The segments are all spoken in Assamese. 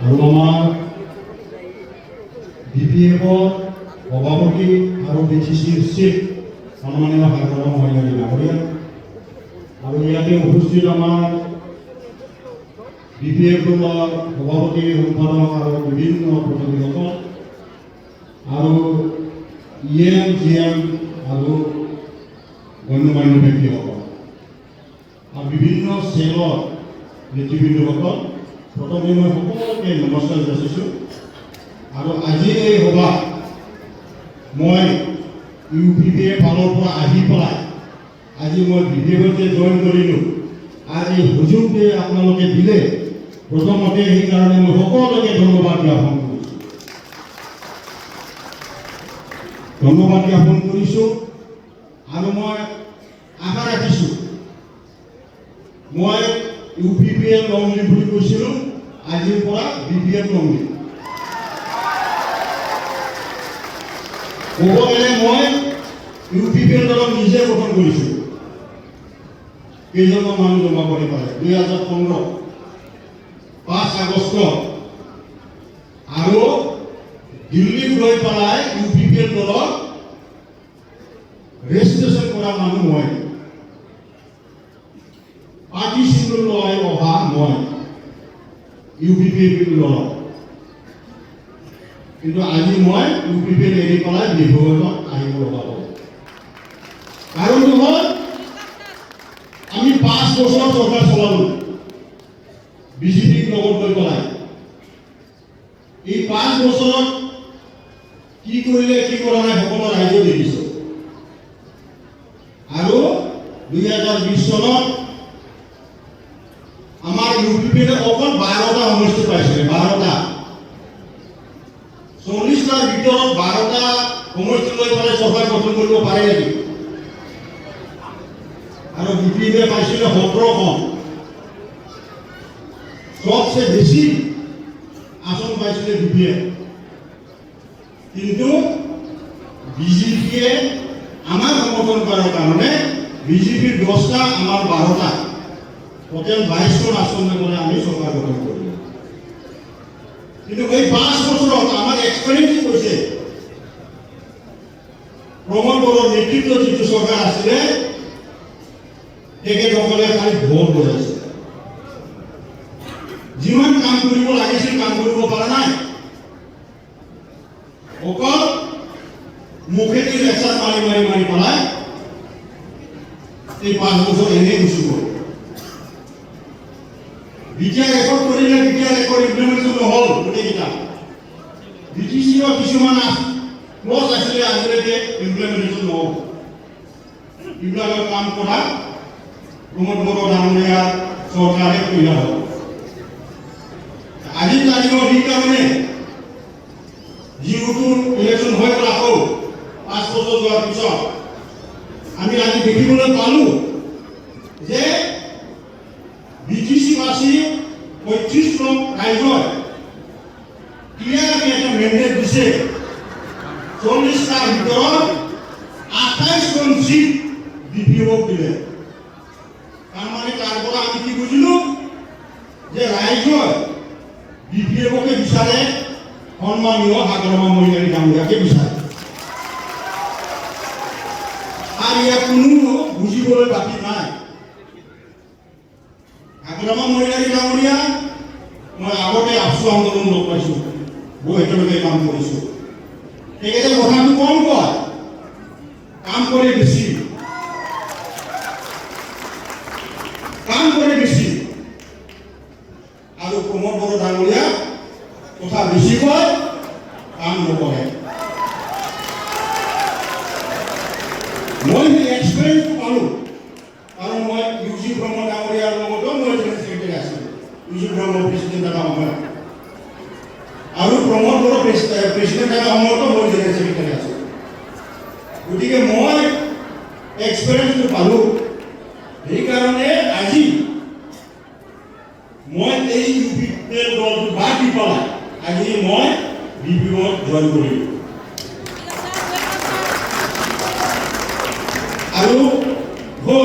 আৰু আমাৰ BPF-ৰ সভাপতি আৰু BCCৰ চিফ সন্মানীয় সাধাৰণ মহিলা ডাঙৰীয়া আৰু ইয়াতে উপস্থিত আমাৰ BPF-ৰ সভাপতি সম্পাদক আৰু বিভিন্ন প্ৰতিনিধিসকল আৰু EM GM আৰু গণ্যমান্য ব্যক্তিসকল আৰু বিভিন্ন চেলৰ নেতৃবৃন্দসকল প্ৰথমে মই সকলোকে নমস্কাৰ যাচিছোঁ আৰু আজি এই সভা মই UPPA ফালৰ পৰা আহি পেলাই আজি মই BPF-ত জইন কৰিলোঁ আৰু এই সুযোগটো আপোনালোকে দিলে প্ৰথমতে সেইকাৰণে মই সকলোকে ধন্যবাদ জ্ঞাপন কৰিছোঁ আৰু মই আশা ৰাখিছোঁ মই UPPA লংলি বুলি কৈছিলোঁ আজিৰ পৰা BPF লংলি ক'ব গ'লে মই UPPA দলক নিজে গঠন কৰিছোঁ কেইজনমান মানুহ জমা কৰি পালে 2015 5 আগষ্ট আৰু দিল্লীত গৈ পেলাই UPPA দলক ৰেজিষ্ট্ৰেশ্যন কৰা মানুহ মই পাৰ্টি চিম্বল লৈ অহা মই UPPA দলক কিন্তু আজি মই UPPA এৰি পেলাই বিভগত আহিব লগা হ'ল কাৰণটো হ'ল আমি 5 বছৰ চৰকাৰ চলালোঁ বিজেপিক লগত লৈ পেলাই এই 5 বছৰত কি কৰিলে কি কৰা নাই সকলো ৰাইজে দেখিছোঁ আৰু 2020 চনত আমাৰ UPPA অকল 12টা সমষ্টি পাইছিলে 12টা 40টাৰ ভিতৰত 12টা সমষ্টি লৈ পেলাই চৰকাৰ গঠন কৰিব পাৰে নেকি আৰু BPF পাইছিলে 17খন সবচে বেছি আসন পাইছিলে BPF কিন্তু বিজেপিয়ে আমাৰ সমৰ্থন কৰাৰ কাৰণে বিজেপিৰ 10টা আমাৰ 12টা টোটেল 22খন আসন লৈ আমি চৰকাৰ গঠন কৰিলোঁ কিন্তু এই 5 বছৰত আমাৰ এক্সপেৰিয়েন্স কৈছে প্ৰমোদ বড়োৰ নেতৃত্বত যিটো চৰকাৰ আছিলে তেখেতসকলে খালি ভোট বজাইছে যিমান কাম কৰিব লাগিছিল কাম কৰিব পৰা নাই অকল মুখেদি লেকচাৰ মাৰি পেলাই এই 5 বছৰ এনেই গুচি গ'ল বিটিআৰ ৰেকৰ্ড কৰিলে বিটিআৰ ৰেকৰ্ড ইমপ্লিমেণ্টেশ্যন নহ'ল গোটেইকেইটা BTCৰ কিছুমান ক্লজ আছিলে আজিলৈকে ইমপ্লিমেণ্টেশ্যন নহ'ল এইবিলাকৰ কাম কৰা প্ৰমোদ বড়ো ডাঙৰীয়া চৰকাৰে কৰিলে হ'ল আজি তাৰিখৰ সেইকাৰণে যিহেতু ইলেকশ্যন হৈ গ'ল আকৌ 5 বছৰ যোৱাৰ পিছত আমি আজি দেখিবলৈ পালোঁ যে BTC-বাসী 35 লাখ ৰাইজৰ ক্লিয়াৰলি এটা মেণ্ডেট দিছে 40টাৰ ভিতৰত 28খন চিট BPF-ক দিলে তাৰমানে তাৰ পৰা আমি কি বুজিলোঁ যে ৰাইজৰ BPF-কে বিচাৰে সন্মানীয় হাগ্ৰামা মহিলাৰী ডাঙৰীয়াকে বিচাৰে আৰু ইয়াত কোনো বুজিবলৈ বাকী নাই হাগ্ৰামা মহিলাৰী ডাঙৰীয়া মই আগতে আপচু আন্দোলন লগ পাইছোঁ বহু একেলগে কাম কৰিছোঁ তেখেতে কথাটো কম কয় কাম কৰে বেছি আৰু প্ৰমোদ বড়ো ডাঙৰীয়া কথা বেছি কয় কাম নকৰে মই সেই এক্সপেৰিয়েন্সটো পালোঁ কাৰণ মই UG ব্ৰহ্ম ডাঙৰীয়াৰ লগতো মই জেনেৰেল ছেক্ৰেটাৰী আছিলোঁ UG ব্ৰহ্ম প্ৰেচিডেণ্ট থকা সময়ত আৰু প্ৰমোদ বড়ো প্ৰেচিডেণ্ট থকা সময়তো মই জেনেৰেল ছেক্ৰেটাৰী আছিলোঁ গতিকে মই এক্সপেৰিয়েন্সটো পালোঁ সেইকাৰণে আজি মই এই UPPA দলটো বাদ দি পেলাই আজি মই BPF-ত জইন কৰিলোঁ আৰু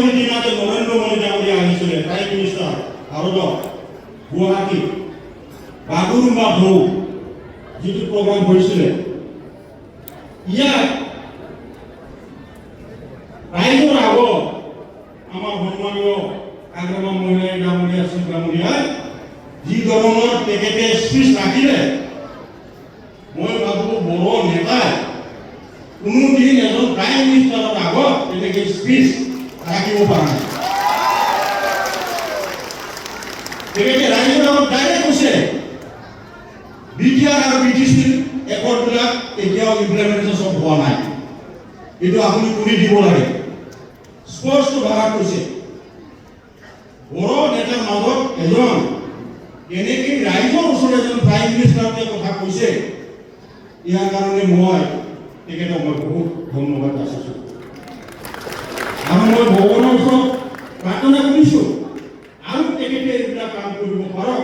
সেইদিনা যে নৰেন্দ্ৰ মোদী ডাঙৰীয়া আহিছিলে প্ৰাইম মিনিষ্টাৰ ভাৰতৰ গুৱাহাটী বাগুৰুম্বা ঢৌ যিটো প্ৰগ্ৰাম হৈছিলে ইয়াত ৰাইজৰ আগত আমাৰ সন্মানীয় কাগ্ৰামা মহিলাই ডাঙৰীয়া শ্ৰী ডাঙৰীয়াই যি ধৰণৰ তেখেতে স্পীচ ৰাখিলে মই ভাবোঁ বড়ো নেতাই কোনোদিন এজন প্ৰাইম মিনিষ্টাৰৰ আগত তেনেকৈ স্পীচ ৰাখিব পৰা নাই। তেখেতে ৰাইজৰ আগত ডাইৰেক্ট কৈছে বিটিআৰ আৰু বিটিচি একৰ্ডবিলাক এতিয়াও ইমপ্লিমেণ্টেশ্যন হোৱা নাই, এইটো আপুনি কৰি দিব লাগে স্পষ্ট ভাষাত কৈছে। বড়ো নেতাৰ মাজত এজন এনেকৈ ৰাইজৰ ওচৰত এজন প্ৰাইম মিনিষ্টাৰকে কথা কৈছে, ইয়াৰ কাৰণে মই তেখেতক মই বহুত ধন্যবাদ যাচিছোঁ আৰু মই ভগৱানৰ ওচৰত প্ৰাৰ্থনা কৰিছোঁ আৰু তেখেতে এইবিলাক কাম কৰিব পাৰক।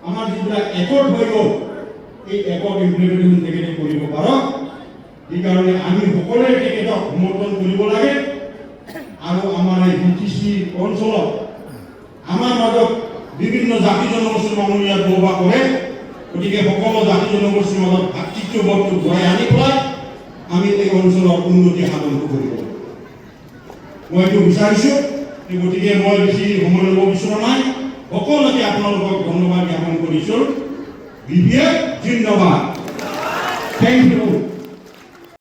আমাৰ যিবিলাক একৰ্ড হৈ গ'ল এই একৰ্ড ইমপ্লিমেণ্টেশ্যন তেখেতে কৰিব পাৰক। সেইকাৰণে আমি সকলোৱে তেখেতক সমৰ্থন কৰিব লাগে আৰু আমাৰ এই বিটিচি অঞ্চলত আমাৰ মাজত বিভিন্ন জাতি জনগোষ্ঠীৰ মানুহ ইয়াত বসবাস কৰে, গতিকে সকলো জাতি জনগোষ্ঠীৰ মাজত ভাতৃত্ববোধটো ঘূৰাই আনি পেলাই আমি এই অঞ্চলৰ উন্নতি সাধন কৰিব। মই এইটো বিচাৰিছোঁ, গতিকে মই বেছি সময় ল'ব বিচৰা নাই। সকলোকে আপোনালোকক ধন্যবাদ জ্ঞাপন কৰিছোঁ। বিবিএফ জিন্দাবাদ। Thank U.